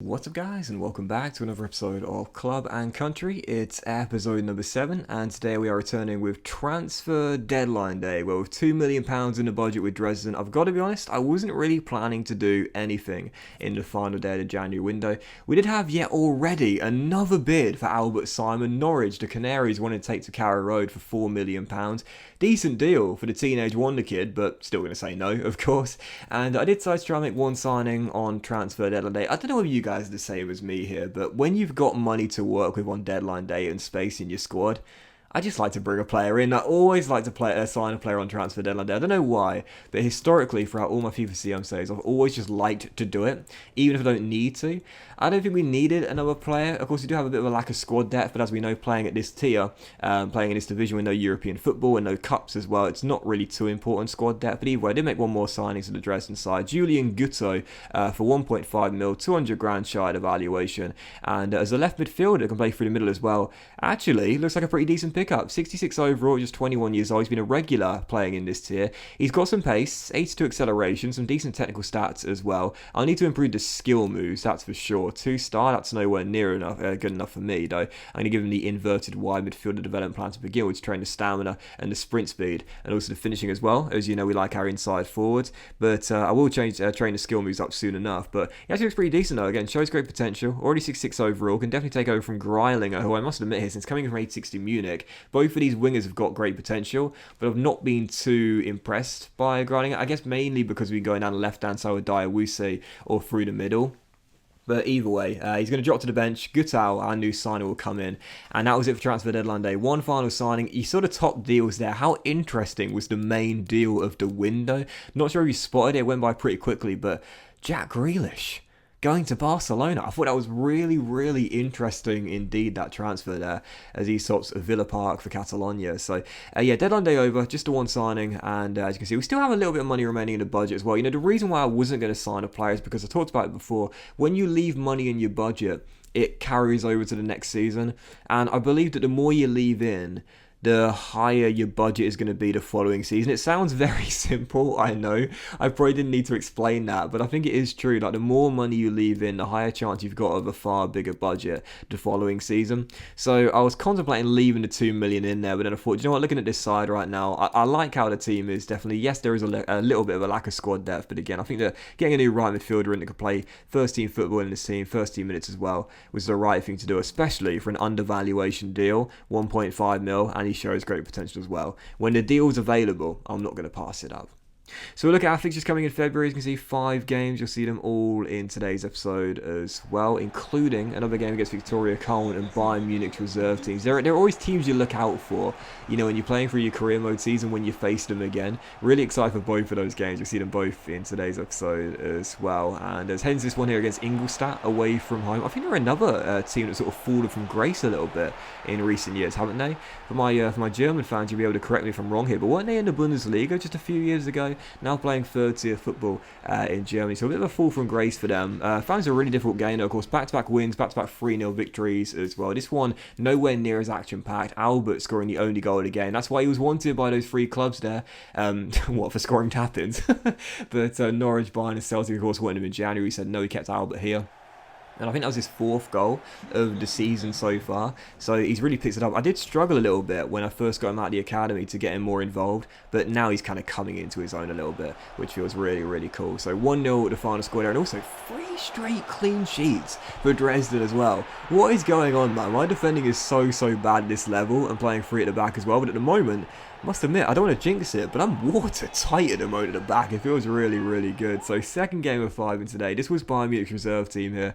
What's up guys, and welcome back to another episode of Club and Country. It's episode number 7, and today we are returning with transfer deadline day. Well, with £2 million in the budget with Dresden, I've got to be honest, I wasn't really planning to do anything in the final day of the January window. We did have yet already another bid for Albert Simon. Norwich, the Canaries, wanted to take to Carrow Road for £4 million. Decent deal for the teenage wonder kid, but still going to say no, of course. And I did decide to try and make one signing on transfer deadline day. I don't know if you guys are the same as me here, but when you've got money to work with on deadline day and space in your squad, I just like to bring a player in. I always like to sign a player on transfer deadline day. I don't know why, but historically, throughout all my FIFA CM saves, I've always just liked to do it, even if I don't need to. I don't think we needed another player. Of course, we do have a bit of a lack of squad depth, but as we know, playing at this tier, playing in this division with no European football and no cups as well, it's not really too important squad depth. But either way, I did make one more signing to the Dresden side. Julian Gutto for 1.5 mil, 200 grand shy of valuation. And as a left midfielder that can play through the middle as well, actually looks like a pretty decent pickup. 66 overall, just 21 years old. He's been a regular playing in this tier. He's got some pace, 82 acceleration, some decent technical stats as well. I'll need to improve the skill moves, that's for sure. 2-star, that's nowhere near enough, good enough for me, though. I'm going to give him the inverted wide midfielder development plan to begin with, to train the stamina and the sprint speed, and also the finishing as well. As you know, we like our inside forwards, but I will train the skill moves up soon enough. But he actually looks pretty decent, though. Again, shows great potential. Already 66 overall, can definitely take over from Greilinger, who I must admit here, since coming from 860 Munich, both of these wingers have got great potential, but I've not been too impressed by Greilinger. I guess mainly because we're going down the left-hand side with Diawusi or through the middle. But either way, he's going to drop to the bench. Gutau, our new signer, will come in. And that was it for transfer deadline day. One final signing. He sort of top deals there. How interesting was the main deal of the window? Not sure if you spotted it. It went by pretty quickly, but Jack Grealish going to Barcelona. I thought that was really, really interesting indeed, that transfer there, as he swaps Villa Park for Catalonia. So, yeah, deadline day over, just the one signing, and as you can see, we still have a little bit of money remaining in the budget as well. You know, the reason why I wasn't going to sign a player is because I talked about it before. When you leave money in your budget, it carries over to the next season, and I believe that the more you leave in, the higher your budget is going to be the following season. It sounds very simple, I know. I probably didn't need to explain that, but I think it is true. Like, the more money you leave in, the higher chance you've got of a far bigger budget the following season. So I was contemplating leaving the 2 million in there, but then I thought, you know what, looking at this side right now, I like how the team is. Definitely, yes, there is a little bit of a lack of squad depth, but again, I think that getting a new right midfielder in that could play first team football in this team, first team minutes as well, was the right thing to do, especially for an undervaluation deal, 1.5 mil, and he shows great potential as well. When the deal's available, I'm not going to pass it up. So we look at our fixtures coming in February. As you can see, 5 games. You'll see them all in today's episode as well, including another game against Victoria Köln and Bayern Munich's reserve teams. There are always teams you look out for, you know, when you're playing through your career mode season, when you face them again. Really excited for both of those games. You'll see them both in today's episode as well. And there's hence this one here against Ingolstadt away from home. I think they're another team that's sort of fallen from grace a little bit in recent years, haven't they? For my German fans, you'll be able to correct me if I'm wrong here, but weren't they in the Bundesliga just a few years ago? Now playing third tier football in Germany, so a bit of a fall from grace for them. Found it a really difficult game, of course. Back-to-back wins, back-to-back 3-0 victories as well. This one nowhere near as action-packed. Albert scoring the only goal of the game. That's why he was wanted by those 3 clubs there. What, for scoring tap-ins? But Norwich, Bayern and Celtic, of course, wanted him in January. He said no, he kept Albert here. And I think that was his 4th goal of the season so far. So he's really picked it up. I did struggle a little bit when I first got him out of the academy to get him more involved. But now he's kind of coming into his own a little bit, which feels really, really cool. So 1-0 the final score there. And also 3 straight clean sheets for Dresden as well. What is going on, man? My defending is so bad at this level. And playing 3 at the back as well. But at the moment, I must admit, I don't want to jinx it, but I'm watertight at the moment at the back. It feels really, really good. So second game of 5 in today. This was Bayern Munich's reserve team here,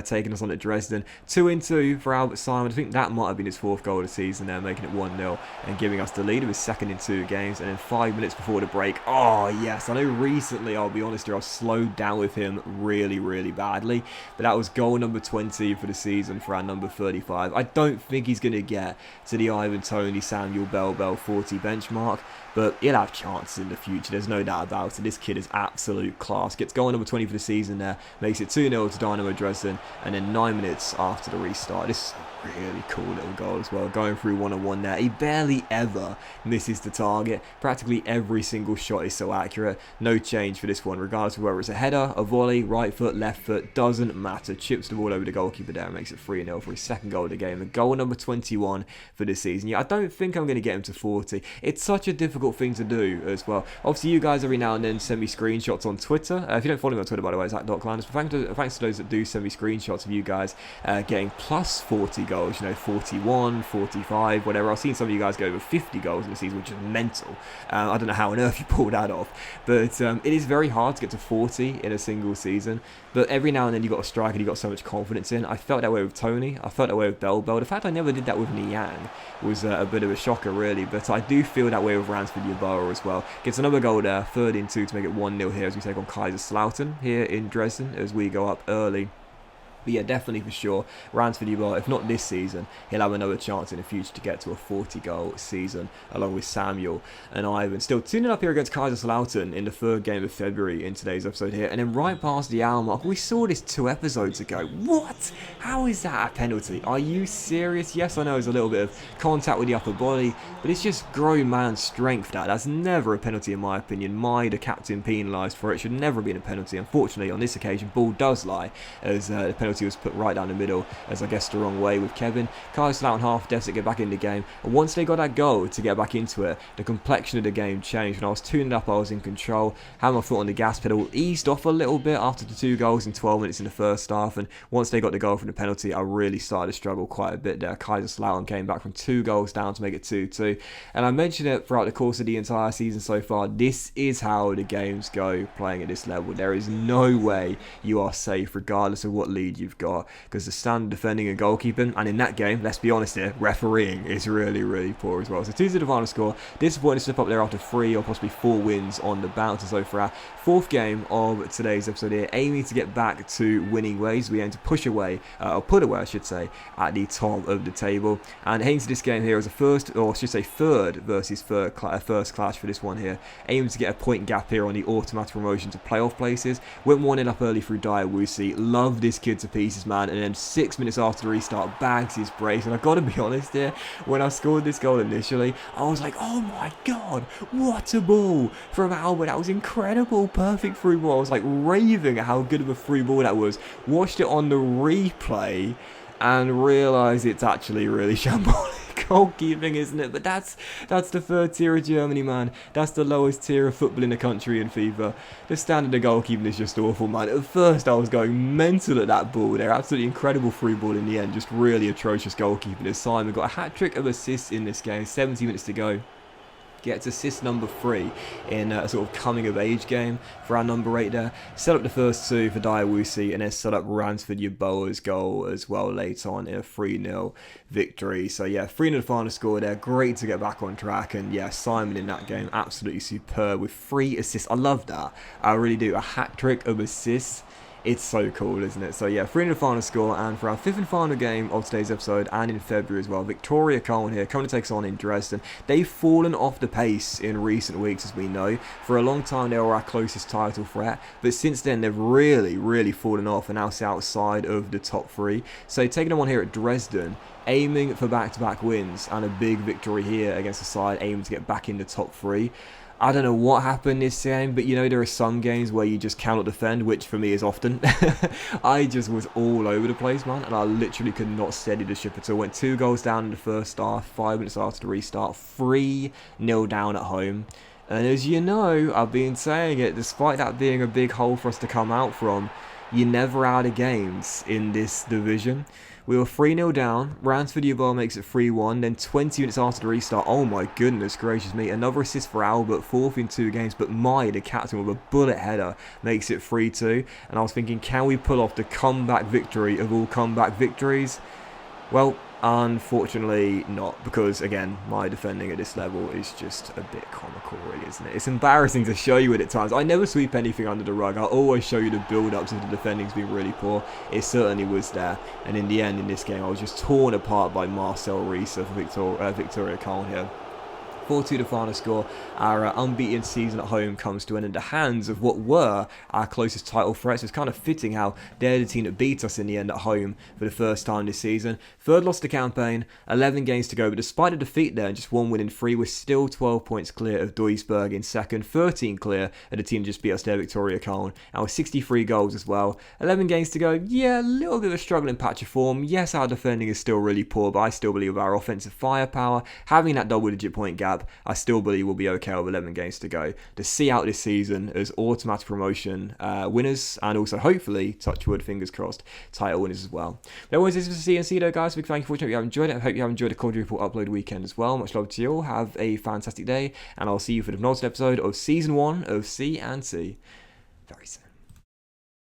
taking us on at Dresden. 2-2 for Albert Simon. I think that might have been his 4th goal of the season there, making it 1-0 and giving us the lead. It was second in 2 games. And then 5 minutes before the break. Oh, yes. I know recently, I'll be honest here, I've slowed down with him really, really badly. But that was goal number 20 for the season for our number 35. I don't think he's going to get to the Ivan Toney, Samuel Bell 40 benchmark. benchmark, but he'll have chances in the future, there's no doubt about it. This kid is absolute class. Gets goal number 20 for the season there, makes it 2-0 to Dynamo Dresden, and then 9 minutes after the restart. This is a really cool little goal as well, going through one-on-one there. He barely ever misses the target. Practically every single shot is so accurate. No change for this one, regardless of whether it's a header, a volley, right foot, left foot, doesn't matter. Chips the ball over the goalkeeper there and makes it 3-0 for his second goal of the game. And goal number 21 for this season. Yeah, I don't think I'm going to get him to 40. It's such a difficult thing to do as well. Obviously, you guys every now and then send me screenshots on Twitter. If you don't follow me on Twitter, by the way, it's @.clanders. But thanks to those that do send me screenshots of you guys getting plus 40 goals, you know, 41, 45, whatever. I've seen some of you guys go over 50 goals in the season, which is mental. I don't know how on earth you pull that off, but it is very hard to get to 40 in a single season. But every now and then you've got a striker you've got so much confidence in. I felt that way with Tony. I felt that way with Bell. The fact I never did that with Niang was a bit of a shocker, really. But I do feel that way with Ransford Yeboah as well. Gets another goal there, 3rd and 2 to make it 1-0 here as we take on Kaiserslautern here in Dresden as we go up early. But yeah, definitely for sure, Ransford Yeboah, if not this season, he'll have another chance in the future to get to a 40-goal season, along with Samuel and Ivan. Still 2-0 up here against Kaiserslautern in the 3rd game of February in today's episode here. And then right past the hour mark, we saw this 2 episodes ago. What? How is that a penalty? Are you serious? Yes, I know it's a little bit of contact with the upper body, but it's just grown man strength that. That's never a penalty in my opinion. The captain, penalised for it. Should never have been a penalty. Unfortunately, on this occasion, ball does lie as the penalty was put right down the middle, as I guess the wrong way with Kevin. Kaiserslautern half deficit get back in the game, and once they got that goal to get back into it, the complexion of the game changed. When I was 2-0 up, I was in control, had my foot on the gas pedal, eased off a little bit after the 2 goals in 12 minutes in the first half, and once they got the goal from the penalty, I really started to struggle quite a bit there. Kaiserslautern came back from 2 goals down to make it 2-2, and I mentioned it throughout the course of the entire season so far. This is how the games go playing at this level. There is no way you are safe regardless of what lead you've got, because the standard defending and goalkeeping, and in that game, let's be honest here, refereeing is really, really poor as well. So 2 to the final score. Disappointing to slip up there after 3 or possibly 4 wins on the bounce. And so for our 4th game of today's episode here, aiming to get back to winning ways, we aim to push away, or put away I should say, at the top of the table. And heading to this game here as a first, or I should say 3rd versus first clash for this one here, aiming to get a point gap here on the automatic promotion to playoff places. Went 1-0 up early through Diawusi. Love this kid to pieces, man. And then 6 minutes after the restart, bags his brace. And I've got to be honest here, when I scored this goal initially, I was like, oh my god, what a ball from Albert. That was incredible. Perfect through ball. I was like raving at how good of a through ball that was. Watched it on the replay and realised it's actually really shambolic goalkeeping, isn't it? But that's the 3rd tier of Germany, man. That's the lowest tier of football in the country in FIFA. The standard of goalkeeping is just awful, man. At first I was going mental at that ball there. Absolutely incredible free ball in the end. Just really atrocious goalkeeping as Simon got a hat-trick of assists in this game. 70 minutes to go. Gets assist number 3 in a sort of coming of age game for our number 8 there. Set up the first 2 for Diawusi, and then set up Ransford Yeboah's goal as well later on in a 3-0 victory. So yeah, 3-0 final score there. Great to get back on track, and yeah, Simon in that game absolutely superb with 3 assists. I love that. I really do. A hat-trick of assists. It's so cool, isn't it? So yeah, 3-0 final score, and for our 5th and final game of today's episode, and in February as well, Victoria Köln here, coming to take us on in Dresden. They've fallen off the pace in recent weeks, as we know. For a long time, they were our closest title threat, but since then, they've really, really fallen off and now sit outside of the top 3. So taking them on here at Dresden, aiming for back-to-back wins, and a big victory here against the side aiming to get back in the top 3. I don't know what happened this game, but you know, there are some games where you just cannot defend, which for me is often. I just was all over the place, man, and I literally could not steady the ship at all. Went 2 goals down in the first half, 5 minutes after the restart, 3-0 down at home. And as you know, I've been saying it, despite that being a big hole for us to come out from, you're never out of games in this division. We were 3-0 down, Ransford Yeboah makes it 3-1, then 20 minutes after the restart, oh my goodness gracious me, another assist for Albert, 4th in 2 games, but the captain with a bullet header, makes it 3-2, and I was thinking, can we pull off the comeback victory of all comeback victories? Well, unfortunately not, because again, my defending at this level is just a bit comical, really, isn't it? It's embarrassing to show you it at times. I never sweep anything under the rug. I always show you the build-ups if the defending's been really poor. It certainly was there, and in the end, in this game, I was just torn apart by Marcel Rees of Victoria Köln here. 4-2 the final score. Our unbeaten season at home comes to an end at the hands of what were our closest title threats. It's kind of fitting how they're the team that beat us in the end at home for the first time this season. Third loss to campaign, 11 games to go, but despite the defeat there and just one win in 3, we're still 12 points clear of Duisburg in second, 13 clear of the team that just beat us there, Victoria Köln, and with 63 goals as well. 11 games to go, yeah, a little bit of a struggling patch of form. Yes, our defending is still really poor, but I still believe with our offensive firepower, having that double-digit point gap, I still believe we'll be okay with 11 games to go to see out this season as automatic promotion winners, and also hopefully, touch wood, fingers crossed, title winners as well. But anyways, this was the CNC though, guys. Big thank you for watching. I hope you have enjoyed it. I hope you have enjoyed the quadruple upload weekend as well. Much love to you all. Have a fantastic day, and I'll see you for the next episode of Season 1 of C&C very soon.